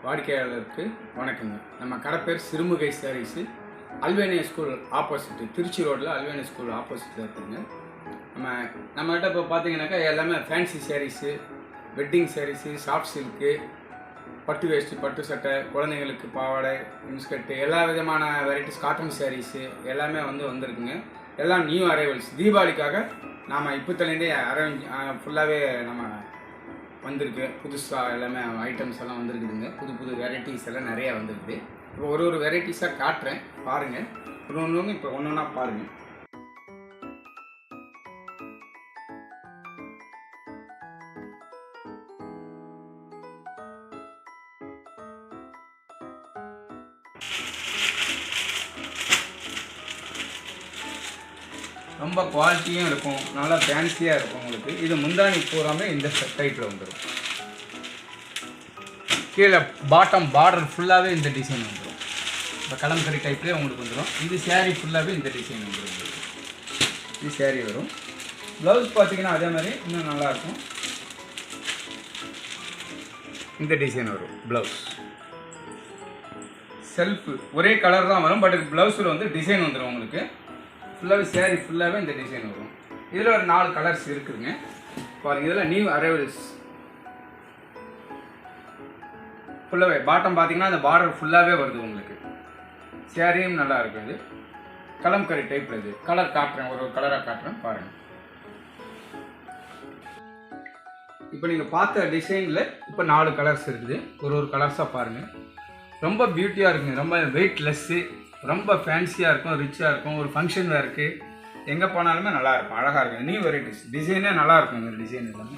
வாடிக்கையாளருக்கு வணக்கங்க. நம்ம கடை பேர் Sirumugai sarees. Alvernia school opposite, Trichy ரோட்டில் அல்வேனியா ஸ்கூல் ஆப்போசிட்டில் இருக்குதுங்க. நம்மகிட்ட இப்போ பார்த்தீங்கன்னாக்கா எல்லாமே fancy sarees, wedding sarees, soft silk, பட்டு வேஷ்டி, பட்டு சட்டை, குழந்தைங்களுக்கு பாவாடை, இன்ஸ்கர்ட்டு, எல்லா விதமான வெரைட்டிஸ், காட்டன் சாரீஸு எல்லாமே வந்துருக்குங்க. எல்லாம் நியூ அரைவல்ஸ். தீபாவளிக்காக நாம் இப்போத்துலேருந்தே ஃபுல்லாகவே நம்ம வந்திருக்கு. புதுசாக எல்லாமே ஐட்டம்ஸ் எல்லாம் வந்துருக்குதுங்க. புது வெரைட்டிஸ் எல்லாம் நிறையா வந்துருக்குது. இப்போ ஒரு வெரைட்டிஸாக காட்டுறேன், பாருங்கள். ஒன்று இப்போ ஒன்று ஒன்றா பாருங்கள். ரொம்ப குவாலிட்டியும் இருக்கும், நல்லா ஃபேன்சியாக இருக்கும் உங்களுக்கு. இது முந்தானி பூராமே இந்த டைப்பில் வந்துடும். கீழே பாட்டம் பார்டர் ஃபுல்லாகவே இந்த டிசைன் வந்துடும். இப்போ கலம்கரி டைப்லேயே உங்களுக்கு வந்துடும். இது சேரீ ஃபுல்லாகவே இந்த டிசைன் வந்துடும் உங்களுக்கு. இது சேரீ வரும். ப்ளவுஸ் பார்த்தீங்கன்னா அதே மாதிரி இன்னும் நல்லாயிருக்கும். இந்த டிசைன் வரும் ப்ளவுஸ். செல்ஃபு ஒரே கலர் தான் வரும், பட் ப்ளவுஸில் வந்து டிசைன் வந்துடும் உங்களுக்கு. ஃபுல்லாகவே சேரீ ஃபுல்லாகவே இந்த டிசைன் வரும். இதில் ஒரு 4 கலர்ஸ் இருக்குதுங்க பாருங்கள். இதில் நியூ அரைவல்ஸ். ஃபுல்லாகவே பாட்டம் பார்த்தீங்கன்னா அந்த பார்டர் ஃபுல்லாகவே வருது உங்களுக்கு. சேரீயும் நல்லா இருக்குது. இது கலம்கரி டைப்பில். இது கலர் காட்டுறேன், ஒரு கலராக காட்டுறேன் பாருங்கள். இப்போ நீங்கள் பார்த்த டிசைனில் இப்போ 4 கலர்ஸ் இருக்குது. ஒரு கலர்ஸாக பாருங்கள். ரொம்ப பியூட்டியாக இருக்குங்க. ரொம்ப வெயிட்லெஸ்ஸு, ரொம்ப ஃபேன்சியாக இருக்கும், ரிச்சாக இருக்கும். ஒரு ஃபங்க்ஷன் வேருக்கு எங்கே போனாலுமே நல்லாயிருக்கும், அழகாக இருக்கும். நியூ வெரைட்டிஸ் டிசைனே நல்லாயிருக்கும். இந்த டிசைன் எல்லாமே